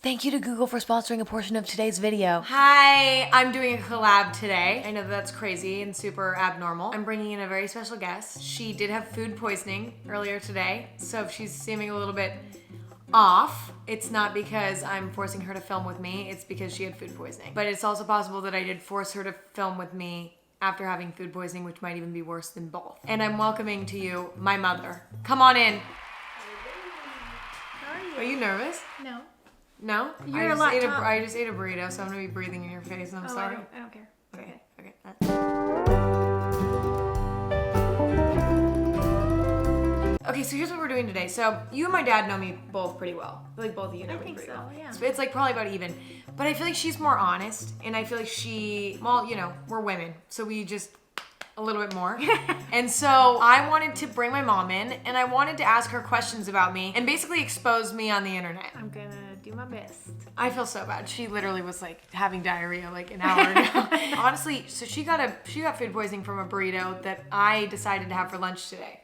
Thank you to Google for sponsoring a portion of today's video. Hi, I'm doing a collab today. I know that's crazy and super abnormal. I'm bringing in a very special guest. She did have food poisoning earlier today, so if she's seeming a little bit off, it's not because I'm forcing her to film with me, it's because she had food poisoning. But it's also possible that I did force her to film with me after having food poisoning, which might even be worse than both. And I'm welcoming to you my mother. Come on in. How are you? Are you nervous? No. No? You're I just ate a burrito, so I'm gonna be breathing in your face, and I'm sorry. I don't care. Okay. Okay, so here's what we're doing today. So you and my dad know me both pretty well. Like both of you know me pretty well. Yeah. So it's like probably about even. But I feel like she's more honest, and I feel like well, you know, we're women, so we just a little bit more. And so I wanted to bring my mom in, and I wanted to ask her questions about me and basically expose me on the internet. I'm gonna do my best. I feel so bad. She literally was like having diarrhea like an hour ago. Honestly, so she got food poisoning from a burrito that I decided to have for lunch today.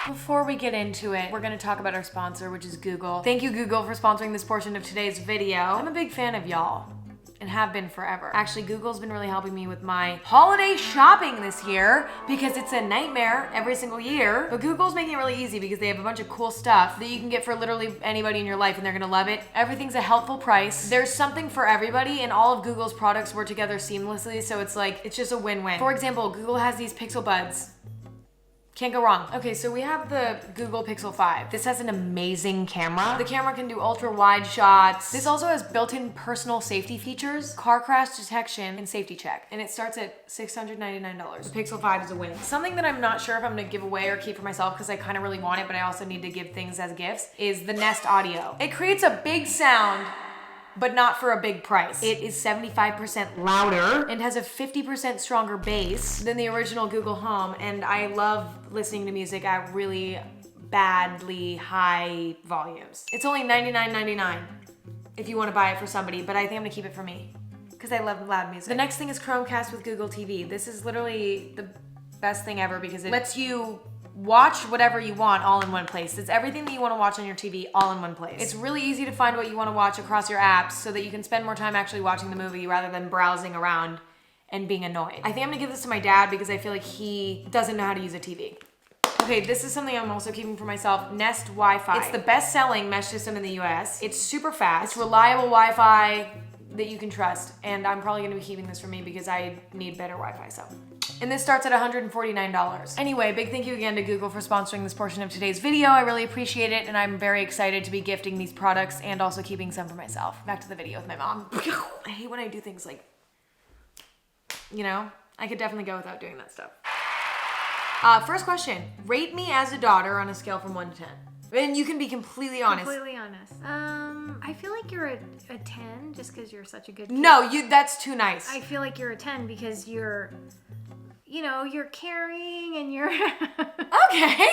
Before we get into it, we're gonna talk about our sponsor, which is Google. Thank you, Google, for sponsoring this portion of today's video. I'm a big fan of y'all and have been forever. Actually, Google's been really helping me with my holiday shopping this year because it's a nightmare every single year. But Google's making it really easy because they have a bunch of cool stuff that you can get for literally anybody in your life and they're gonna love it. Everything's a helpful price. There's something for everybody, and all of Google's products work together seamlessly, so it's just a win-win. For example, Google has these Pixel Buds. Can't go wrong. Okay, so we have the Google Pixel 5. This has an amazing camera. The camera can do ultra wide shots. This also has built-in personal safety features, car crash detection, and safety check. And it starts at $699. The Pixel 5 is a win. Something that I'm not sure if I'm gonna give away or keep for myself because I kind of really want it, but I also need to give things as gifts, is the Nest Audio. It creates a big sound, but not for a big price. It is 75% louder and has a 50% stronger bass than the original Google Home, and I love listening to music at really badly high volumes. It's only $99.99 if you want to buy it for somebody, but I think I'm gonna keep it for me because I love loud music. The next thing is Chromecast with Google TV. This is literally the best thing ever because it lets you watch whatever you want all in one place. It's everything that you want to watch on your TV all in one place. It's really easy to find what you want to watch across your apps so that you can spend more time actually watching the movie rather than browsing around and being annoyed. I think I'm gonna give this to my dad because I feel like he doesn't know how to use a TV. Okay, this is something I'm also keeping for myself, Nest Wi-Fi. It's the best-selling mesh system in the US. It's super fast. It's reliable Wi-Fi that you can trust, and I'm probably gonna be keeping this for me because I need better Wi-Fi, so. And this starts at $149. Anyway, big thank you again to Google for sponsoring this portion of today's video. I really appreciate it, and I'm very excited to be gifting these products and also keeping some for myself. Back to the video with my mom. I hate when I do things like, you know, I could definitely go without doing that stuff. First question, rate me as a daughter on a scale from 1 to 10. And you can be completely honest. Completely honest. I feel like you're a 10 just because you're such a good kid. No, that's too nice. I feel like you're a 10 because you're caring and you're... Okay.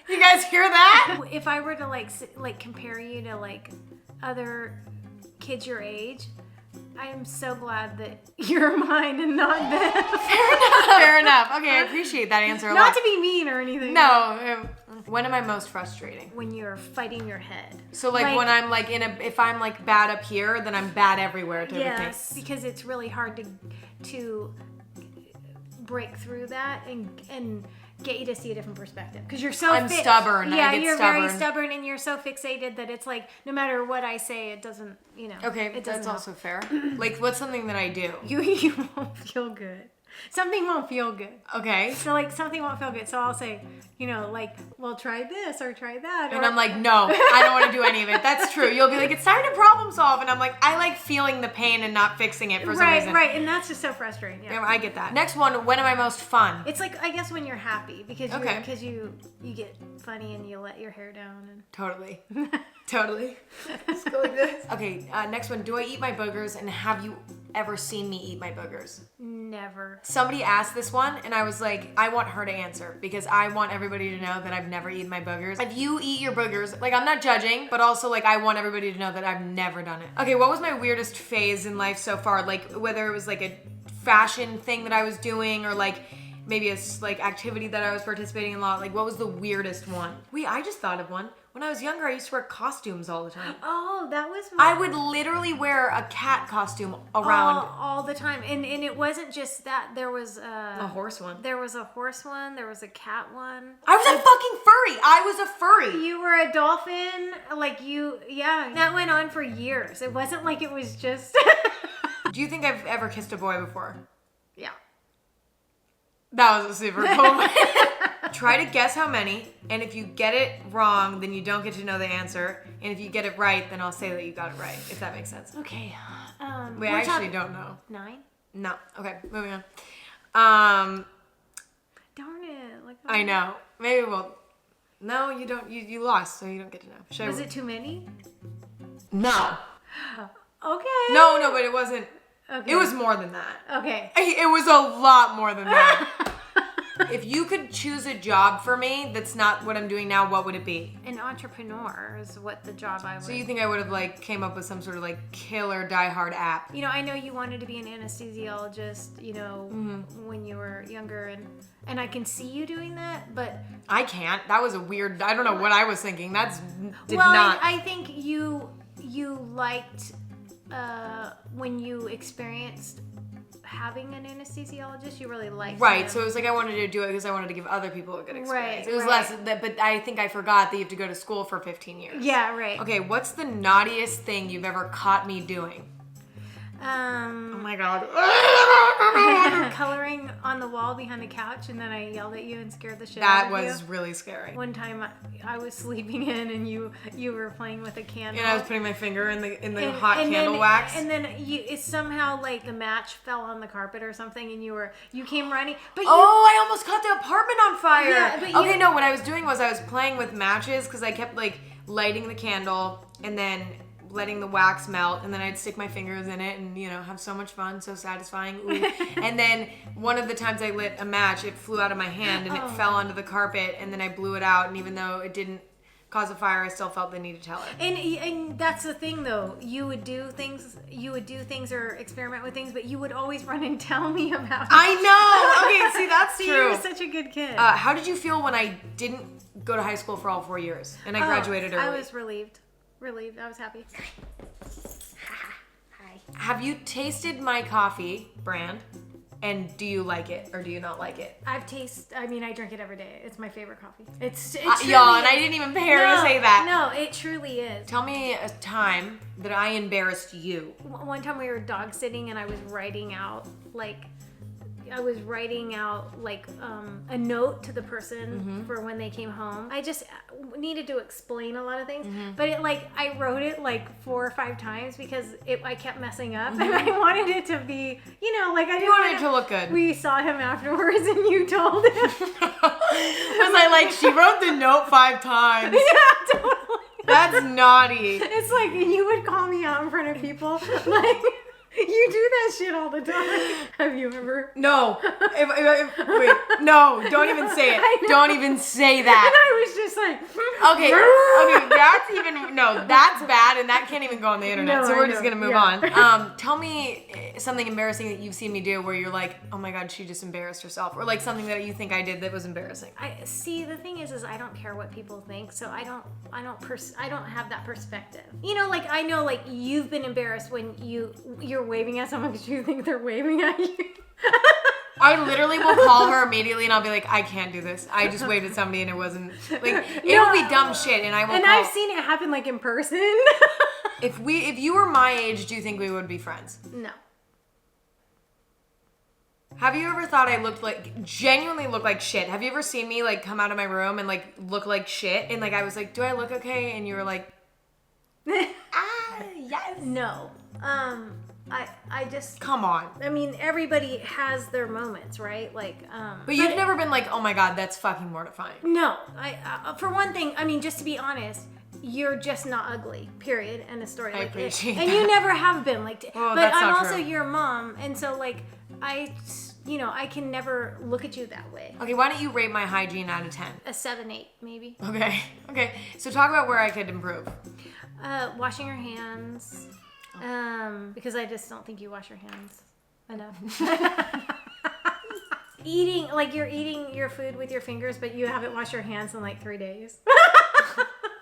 You guys hear that? If I were to like compare you to like other kids your age, I am so glad that you're mine and not them. Fair enough. Okay, I appreciate that answer a lot. Not to be mean or anything. No. When am I most frustrating? When you're fighting your head. So like when I'm like if I'm like bad up here, then I'm bad everywhere type of thing. Yes, because it's really hard to break through that and get you to see a different perspective. Because you're so stubborn. Yeah, I get you're stubborn. very stubborn and you're so fixated that it's like no matter what I say, it doesn't, Okay, it doesn't that's help. also fair. Like what's something that I do? You won't feel good. Something won't feel good. Okay. So like something won't feel good. So I'll say, well, try this or try that. And I'm like, no, I don't want to do any of it. That's true. You'll be like, it's time to problem solve. And I'm like, I like feeling the pain and not fixing it for some reason. Right. And that's just so frustrating. Yeah. I get that. Next one, when am I most fun? It's like, I guess when you're happy because you get funny and you let your hair down. And Totally. Let's go like this. Okay, next one. Do I eat my boogers, and have you ever seen me eat my boogers? Never. Somebody asked this one, and I was like, I want her to answer because I want everybody to know that I've never eaten my boogers. If you eat your boogers, like I'm not judging, but also like I want everybody to know that I've never done it. Okay, what was my weirdest phase in life so far? Like whether it was like a fashion thing that I was doing or like maybe a like activity that I was participating in a lot. Like what was the weirdest one? Wait, I just thought of one. when I was younger, I used to wear costumes all the time. Oh, that was I would literally wear a cat costume around. all the time. And it wasn't just that. There was A horse one. There was a horse one. There was a cat one. I was a fucking furry. I was a furry. You were a dolphin. Yeah. That went on for years. It wasn't like it was just... Do you think I've ever kissed a boy before? Yeah. That was a super cool. Try to guess how many, and if you get it wrong, then you don't get to know the answer. And if you get it right, then I'll say that you got it right, if that makes sense. Okay. We actually don't know. 9? No. Okay, moving on. Darn it. I know. Maybe we'll... No, you don't. You lost, so you don't get to know. Was it too many? No. Okay. No, but it wasn't... Okay. It was more than that. Okay. It was a lot more than that. If you could choose a job for me that's not what I'm doing now, what would it be? An entrepreneur is what the job I would... So you think I would have came up with some sort of killer diehard app? I know you wanted to be an anesthesiologist, when you were younger, and I can see you doing that, but... I can't. That was a weird... I don't know what I was thinking. I think you liked when you experienced having an anesthesiologist, you really liked Right, him. so it was I wanted to do it because I wanted to give other people a good experience. Right, It was less, but I think I forgot that you have to go to school for 15 years. Yeah, right. Okay, what's the naughtiest thing you've ever caught me doing? Oh my god. Coloring on the wall behind the couch, and then I yelled at you and scared the shit out of you. That was really scary. One time I was sleeping in, and you were playing with a candle. And I was putting my finger in the hot candle wax. And then it's somehow the match fell on the carpet or something, and you came running. But I almost caught the apartment on fire. Yeah, but okay, no, what I was doing was I was playing with matches because I kept lighting the candle and then letting the wax melt, and then I'd stick my fingers in it and have so much fun, so satisfying. Ooh. And then one of the times I lit a match, it flew out of my hand and it fell onto the carpet, and then I blew it out, and even though it didn't cause a fire, I still felt the need to tell her. And that's the thing, though. You would do things or experiment with things, but you would always run and tell me about it. I know. Okay, see, that's true. You were such a good kid. How did you feel when I didn't go to high school for all 4 years and I graduated early? I was relieved. I was happy. Hi. Have you tasted my coffee brand? And do you like it or do you not like it? I drink it every day. It's my favorite coffee. Y'all, and I didn't even prepare to say that. No, it truly is. Tell me a time that I embarrassed you. One time we were dog sitting, and I was writing out a note to the person for when they came home. I just needed to explain a lot of things, but I wrote it 4 or 5 times because I kept messing up, and I wanted it to be, I didn't wanted it to look good. We saw him afterwards, and you told him. Was I she wrote the note 5 times? Yeah, totally. That's naughty. It's and you would call me out in front of people, you do that shit all the time. Have you ever? No. Wait. No. Don't even say it. Don't even say that. And I was just Okay. That's bad, and that can't even go on the internet. No, so we're I just know. gonna move on. Tell me something embarrassing that you've seen me do where you're oh my god, she just embarrassed herself, or something that you think I did that was embarrassing. See, the thing is I don't care what people think, so I don't have that perspective. I know you've been embarrassed when you're waving at someone because you think they're waving at you. I literally will call her immediately and I'll be I can't do this. I just waved at somebody and it wasn't it'll be dumb shit, and I will. And I've seen it happen in person. If you were my age, do you think we would be friends? No. Have you ever thought I genuinely looked like shit? Have you ever seen me come out of my room and look like shit? And I was do I look okay? And you were yes. No. I just... Come on. Everybody has their moments, right? But you've never been oh my god, that's fucking mortifying. No. For one thing, just to be honest, you're just not ugly, period, end of story. I appreciate that. And you never have been. Well, but that's I'm not also true. your mom, and so I can never look at you that way. Okay, why don't you rate my hygiene out of 10? A 7-8, maybe. Okay. So talk about where I could improve. Washing your hands. Because I just don't think you wash your hands enough. Eating, you're eating your food with your fingers, but you haven't washed your hands in 3 days.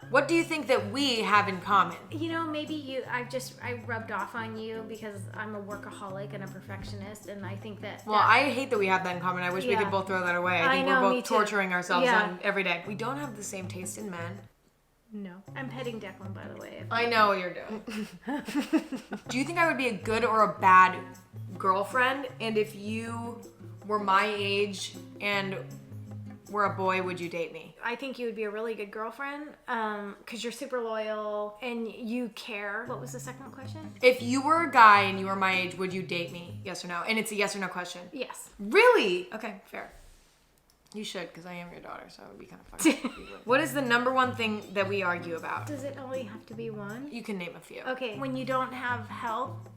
What do you think that we have in common? You know, maybe I rubbed off on you because I'm a workaholic and a perfectionist, and I think that. Well, I hate that we have that in common. I wish we could both throw that away. I think know, we're me both too. torturing ourselves Yeah. on every day. We don't have the same taste in men. No. I'm petting Declan, by the way. I know what you're doing. Do you think I would be a good or a bad girlfriend? And if you were my age and were a boy, would you date me? I think you would be a really good girlfriend because you're super loyal and you care. What was the second question? If you were a guy and you were my age, would you date me? Yes or no? And it's a yes or no question. Yes. Really? Okay, fair. You should, because I am your daughter, so it would be kind of funny. What is the number one thing that we argue about? Does it only have to be one? You can name a few. Okay, when you don't have help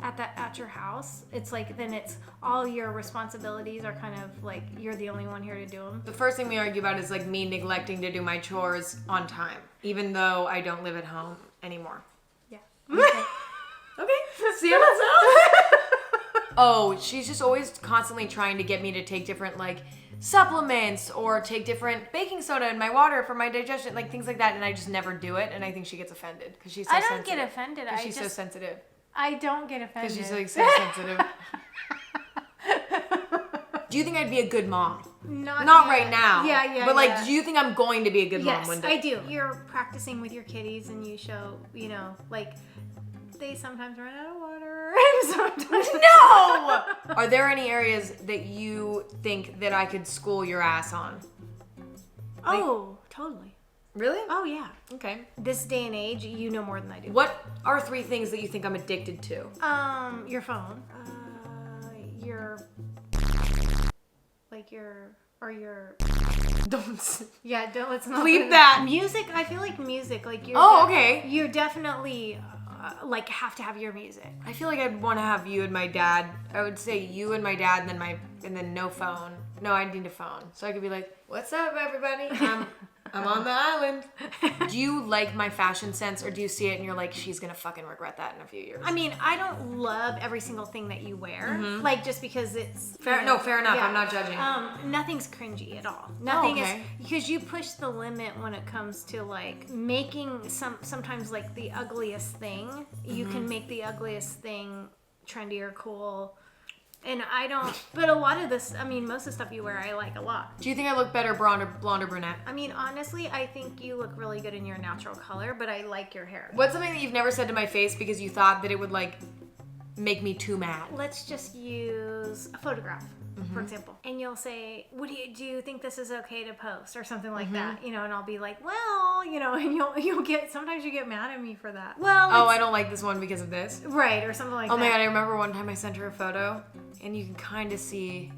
at your house, it's like then it's all your responsibilities are kind of like you're the only one here to do them. The first thing we argue about is like me neglecting to do my chores on time, even though I don't live at home anymore. Yeah. Okay, see how that sounds? Oh, she's just always constantly trying to get me to take different like supplements or take different baking soda in my water for my digestion, like things like that, and I just never do it, and I think she gets offended because she's so I don't sensitive. get offended. She's so sensitive. I don't get offended. Because she's like so sensitive. Do you think I'd be a good mom? Not right now. Yeah. But like, do you think I'm going to be a good mom one Yes, day? I do. You're practicing with your kitties and you show, you know, like they sometimes run out of water and sometimes No! Are there any areas that you think that I could school your ass on? Oh, totally. Really? Oh yeah. Okay. This day and age, you know more than I do. What are 3 things that you think I'm addicted to? Your phone. Your like your Don't. yeah. Don't let's not Leave that. music. I feel like music. Like you're. Oh, okay. You're definitely like have to have your music. I feel like I'd want to have you and my dad. I would say you and my dad, and then no phone. No, I need a phone, so I could be like, "What's up, everybody? I'm on the island." Do you like my fashion sense, or do you see it and you're like, she's gonna fucking regret that in a few years? I mean, I don't love every single thing that you wear, like just because it's Fair. you know, No, fair enough. yeah. I'm not judging. Nothing's cringy at all. Nothing okay. is because you push the limit when it comes to like making sometimes like the ugliest thing. You can make the ugliest thing trendy or cool. And I don't, but a lot of this, I mean, most of the stuff you wear, I like a lot. Do you think I look better blonde or brunette? I mean, honestly, I think you look really good in your natural color, but I like your hair. What's something that you've never said to my face because you thought that it would like make me too mad? Let's just use a photograph, for example. And you'll say, do you think this is okay to post or something like that? You know, and I'll be like, well, you know, and sometimes you get mad at me for that. Well, Oh, I don't like this one because of this. right, or something like that. Oh my god, I remember one time I sent her a photo and you can kind of see.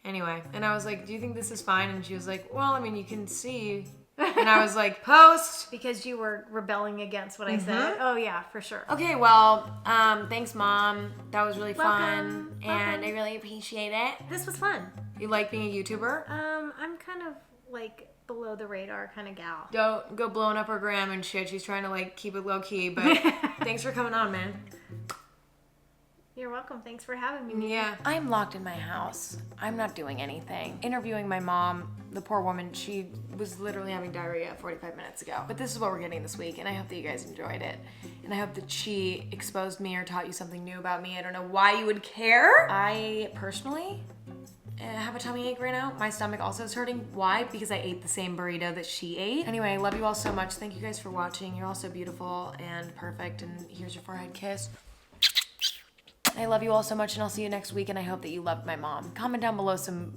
Anyway, and I was like, do you think this is fine? And she was like, well, I mean, you can see. And I was like, post. Because you were rebelling against what I said. Oh yeah, for sure. Okay, well, thanks, Mom. That was really Welcome. fun. And I really appreciate it. This was fun. You like being a YouTuber? I'm kind of like below the radar kind of gal. Don't go blowing up her gram and shit. She's trying to like keep it low key, but thanks for coming on, man. You're welcome. Thanks for having me. Mia. Yeah. I'm locked in my house. I'm not doing anything. Interviewing my mom, the poor woman, she was literally having diarrhea 45 minutes ago. But this is what we're getting this week, and I hope that you guys enjoyed it. And I hope that she exposed me or taught you something new about me. I don't know why you would care. I personally have a tummy ache right now. My stomach also is hurting. Why? Because I ate the same burrito that she ate. Anyway, I love you all so much. Thank you guys for watching. You're all so beautiful and perfect, and here's your forehead kiss. I love you all so much, and I'll see you next week, and I hope that you loved my mom. Comment down below some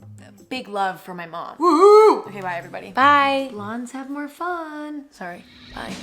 big love for my mom. Woo! Okay, bye, everybody. Bye. Blondes have more fun. Sorry. Bye.